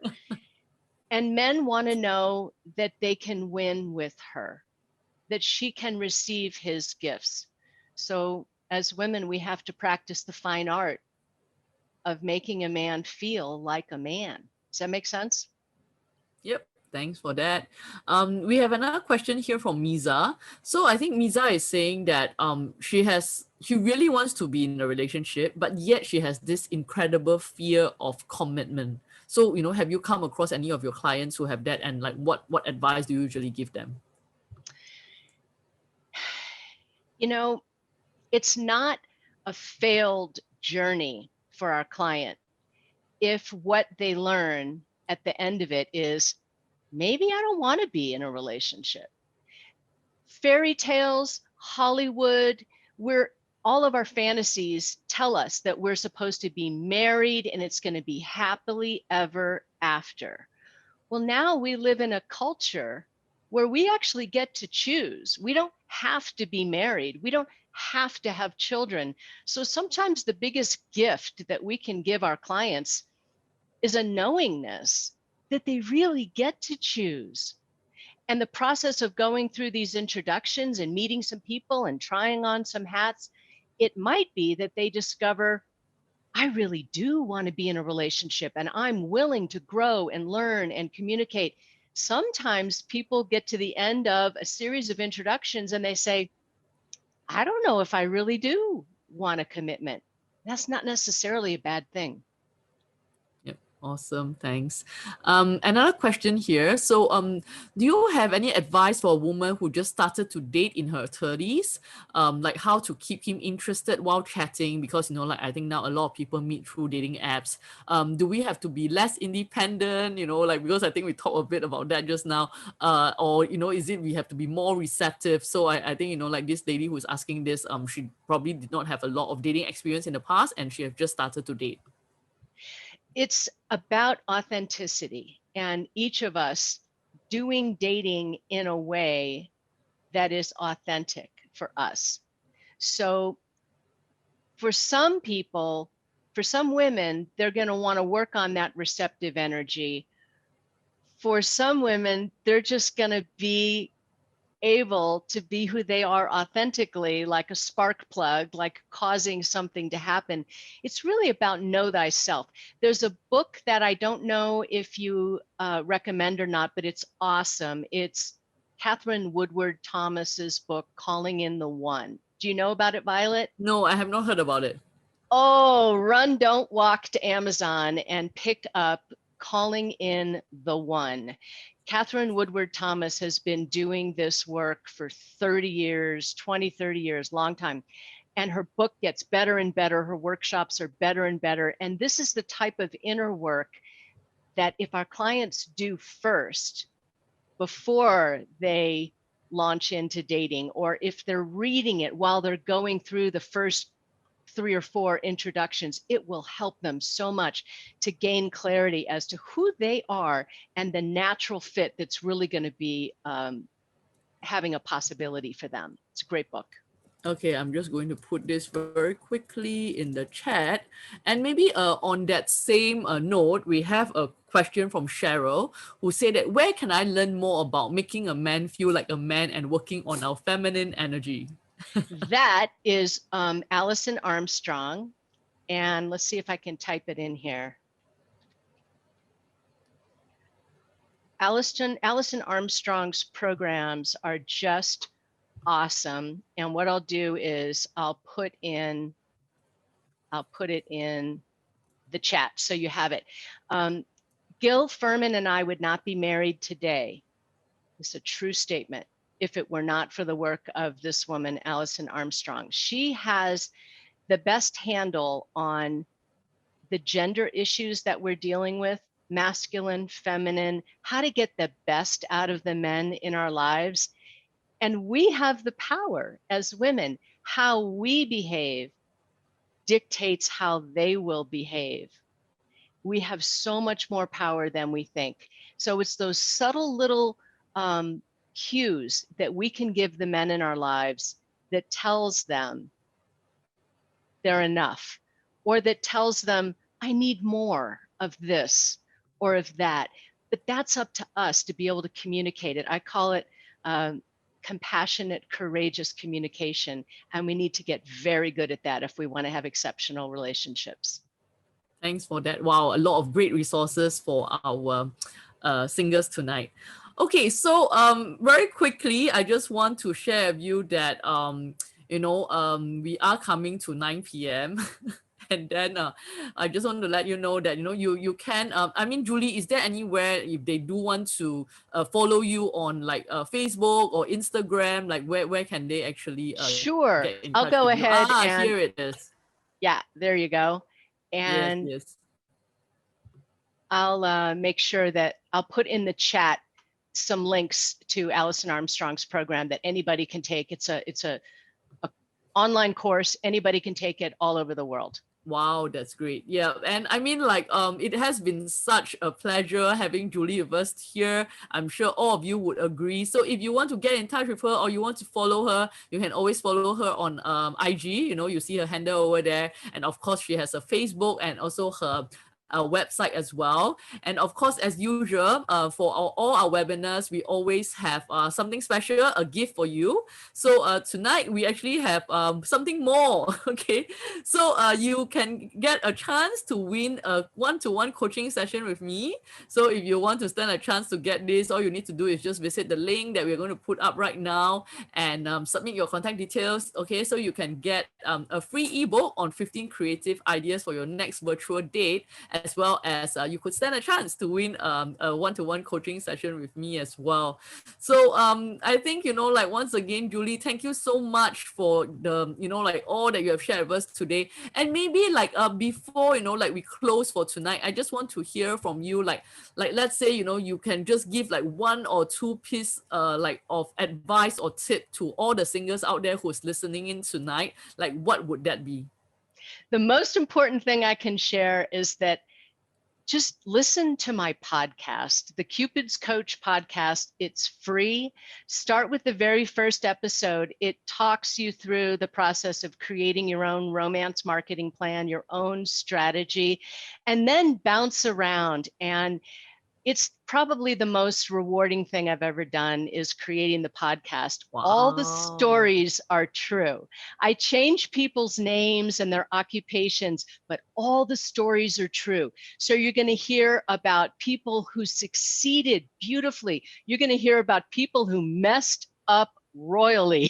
And men want to know that they can win with her, that she can receive his gifts. So as women, we have to practice the fine art of making a man feel like a man. Does that make sense? Yep. Thanks for that. We have another question here from Miza. So I think Miza is saying that she really wants to be in a relationship, but yet she has this incredible fear of commitment. So, have you come across any of your clients who have that, and like what advice do you usually give them? You know, it's not a failed journey for our client if what they learn at the end of it is, maybe I don't want to be in a relationship. Fairy tales, Hollywood, we're all of our fantasies tell us that we're supposed to be married and it's going to be happily ever after. Well, now we live in a culture where we actually get to choose. We don't have to be married. We don't have to have children. So sometimes the biggest gift that we can give our clients is a knowingness that they really get to choose. And the process of going through these introductions and meeting some people and trying on some hats, it might be that they discover, I really do want to be in a relationship and I'm willing to grow and learn and communicate. Sometimes people get to the end of a series of introductions and they say, I don't know if I really do want a commitment. That's not necessarily a bad thing. Yep. Awesome. Thanks. Another question here. So, do you have any advice for a woman who just started to date in her 30s? Like how to keep him interested while chatting? Because, like I think now a lot of people meet through dating apps. Do we have to be less independent? Like because I think we talked a bit about that just now. Or, is it we have to be more receptive? So I think, like this lady who's asking this, she probably did not have a lot of dating experience in the past and she have just started to date. It's about authenticity and each of us doing dating in a way that is authentic for us. So for some people, for some women, they're going to want to work on that receptive energy. For some women, they're just going to be able to be who they are authentically, like a spark plug, like causing something to happen. It's really about know thyself. There's a book that I don't know if you recommend or not, but it's awesome. It's Catherine Woodward Thomas's book, Calling in the One. Do you know about it, Violet? No, I have not heard about it. Oh, run, don't walk to Amazon and pick up Calling in the One. Catherine Woodward Thomas has been doing this work for 30 years, 20, 30 years, long time. And her book gets better and better. Her workshops are better and better. And this is the type of inner work that if our clients do first before they launch into dating, or if they're reading it while they're going through the first 3 or 4 introductions, it will help them so much to gain clarity as to who they are and the natural fit that's really going to be having a possibility for them. It's a great book. Okay, I'm just going to put this very quickly in the chat. And maybe on that same note, we have a question from Cheryl who said that where can I learn more about making a man feel like a man and working on our feminine energy? That is Allison Armstrong. And let's see if I can type it in here. Allison Armstrong's programs are just awesome. And what I'll do is I'll put it in the chat so you have it. Gil Furman and I would not be married today. It's a true statement if it were not for the work of this woman, Allison Armstrong. She has the best handle on the gender issues that we're dealing with, masculine, feminine, how to get the best out of the men in our lives. And we have the power as women. How we behave dictates how they will behave. We have so much more power than we think. So it's those subtle little cues that we can give the men in our lives that tells them they're enough, or that tells them, I need more of this or of that. But that's up to us to be able to communicate it. I call it compassionate, courageous communication. And we need to get very good at that if we want to have exceptional relationships. Thanks for that. Wow, a lot of great resources for our singers tonight. Okay, so very quickly, I just want to share with you that we are coming to 9 p.m. And then I just want to let you know that you can. I mean, Julie, is there anywhere if they do want to follow you on like Facebook or Instagram, like where can they actually Sure. get in I'll touch go with you? ahead and Here it is. yeah, there you go. Yes, And yes. I'll make sure that I'll put in the chat some links to Alison Armstrong's program that anybody can take. It's a online course. Anybody can take it all over the world. Wow, that's great. Yeah, and I mean, like, it has been such a pleasure having Julie with us here. I'm sure all of you would agree. So if you want to get in touch with her or you want to follow her, you can always follow her on IG. You see her handle over there, and of course, she has a Facebook and also her website as well. And of course, as usual, for all our webinars, we always have something special, a gift for you. So tonight we actually have something more. Okay, so you can get a chance to win a one-to-one coaching session with me. So if you want to stand a chance to get this, all you need to do is just visit the link that we're going to put up right now and submit your contact details. Okay, so you can get a free ebook on 15 creative ideas for your next virtual date, as well as you could stand a chance to win a one-to-one coaching session with me as well. So I think, like, once again, Julie, thank you so much for the, like, all that you have shared with us today. And maybe like before, like, we close for tonight, I just want to hear from you, like let's say, you can just give like one or two piece like of advice or tip to all the singers out there who's listening in tonight. Like, what would that be? The most important thing I can share is that just listen to my podcast, the Cupid's Coach podcast. It's free. Start with the very first episode. It talks you through the process of creating your own romance marketing plan, your own strategy, and then bounce around. And it's probably the most rewarding thing I've ever done is creating the podcast. All the Wow. stories are true. I change people's names and their occupations, but all the stories are true. So you're going to hear about people who succeeded beautifully. You're going to hear about people who messed up royally.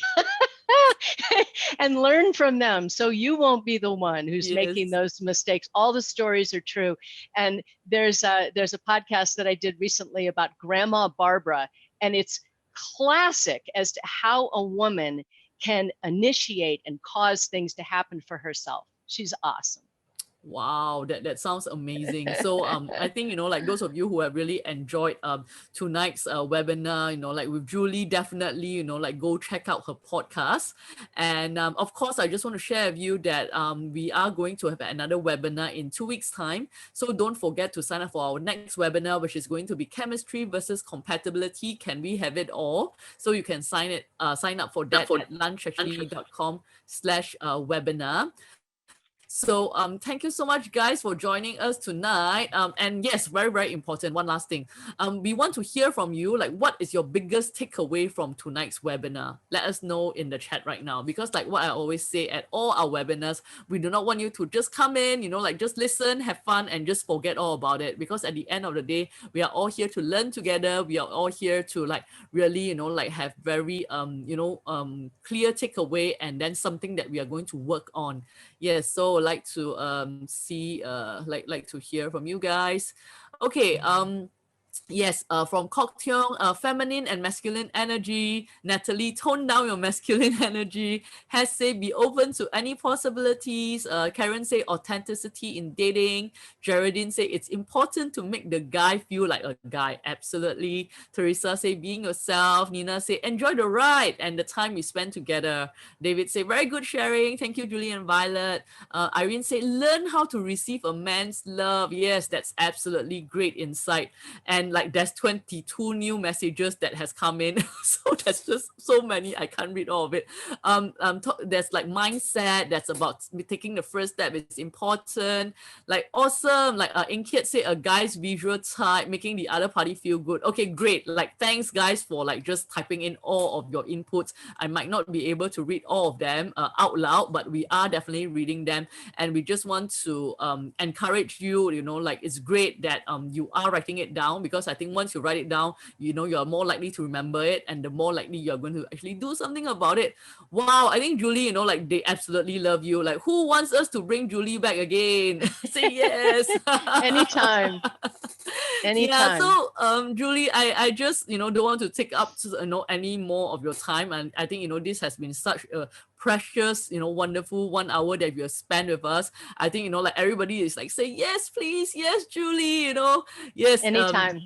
And learn from them so you won't be the one who's making Yes. those mistakes. All the stories are true. And there's a podcast that I did recently about Grandma Barbara, and it's classic as to how a woman can initiate and cause things to happen for herself. She's awesome. Wow, that sounds amazing. So I think, like, those of you who have really enjoyed tonight's webinar, like with Julie, definitely, like, go check out her podcast. And of course, I just want to share with you that we are going to have another webinar in 2 weeks' time. So don't forget to sign up for our next webinar, which is going to be chemistry versus compatibility. Can we have it all? So you can sign up for that at lunchactually.com/webinar. So thank you so much, guys, for joining us tonight. And yes, very, very important. One last thing. We want to hear from you. Like, what is your biggest takeaway from tonight's webinar? Let us know in the chat right now. Because like what I always say at all our webinars, we do not want you to just come in, like, just listen, have fun, and just forget all about it. Because at the end of the day, we are all here to learn together. We are all here to, like, really, like, have very clear takeaway, and then something that we are going to work on. Yes, so like to see like to hear from you guys. Okay, yes, from Kok Tiong, feminine and masculine energy. Natalie, tone down your masculine energy. Has say be open to any possibilities. Karen say authenticity in dating. Geraldine say it's important to make the guy feel like a guy. Absolutely. Teresa say being yourself. Nina say enjoy the ride and the time we spend together. David say very good sharing. Thank you, Julie and Violet. Irene say learn how to receive a man's love. Yes, that's absolutely great insight. And and like there's 22 new messages that has come in. So there's just so many, I can't read all of it. There's like mindset, that's about taking the first step is important. Like awesome, like Inkiet said, a guy's visual type, making the other party feel good. Okay, great. Like thanks guys for like just typing in all of your inputs. I might not be able to read all of them out loud, but we are definitely reading them, and we just want to encourage you, you know, like it's great that you are writing it down, because I think once you write it down, you know, you're more likely to remember it, and the more likely you're going to actually do something about it. Wow, I think Julie, you know, like they absolutely love you. Like who wants us to bring Julie back again? Say yes. Anytime. Yeah, Anytime. so Julie, I just, you know, don't want to take up you know any more of your time, and I think, you know, this has been such a precious, you know, wonderful 1 hour that you have spent with us. I think, you know, like everybody is like say yes please, yes Julie, you know, yes. Anytime.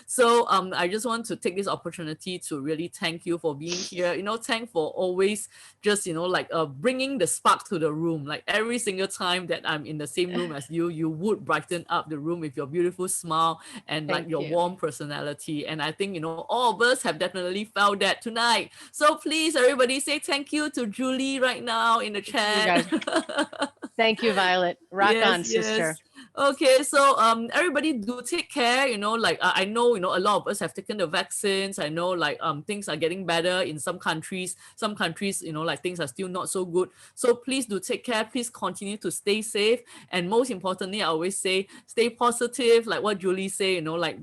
So I just want to take this opportunity to really thank you for being here, you know, thank for always just, you know, like bringing the spark to the room. Like every single time that I'm in the same room as you, you would brighten up the room with your beautiful smile and like Thank your you. warm personality. And I think, you know, all of us have definitely felt that tonight. So please everybody say thank you to Julie right now in the You chat. guys. Thank you, Violet. Rock Yes, on, sister. yes. Okay, so everybody do take care, you know, like I know, you know, a lot of us have taken the vaccines. I know like things are getting better in some countries. Some countries, you know, like things are still not so good. So please do take care. Please continue to stay safe. And most importantly, I always say stay positive, like what Julie say, you know, like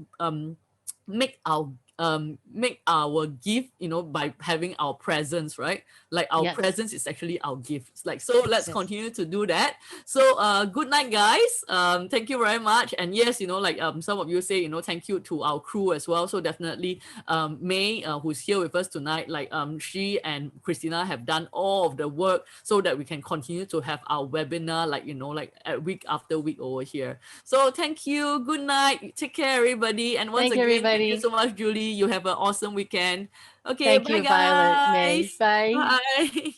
make our gift, you know, by having our presence, right? Like our Yes. presence is actually our gift. Like, so let's Yes. continue to do that. So good night guys, thank you very much. And yes, you know, like some of you say, you know, thank you to our crew as well. So definitely May, who's here with us tonight, like she and Christina have done all of the work so that we can continue to have our webinar, like, you know, like week after week over here. So thank you, good night, take care everybody, and once Thank you, again thank you everybody. so much Julie, you have an awesome weekend. Okay, Thank bye you, Violet, May. guys, Bye. bye.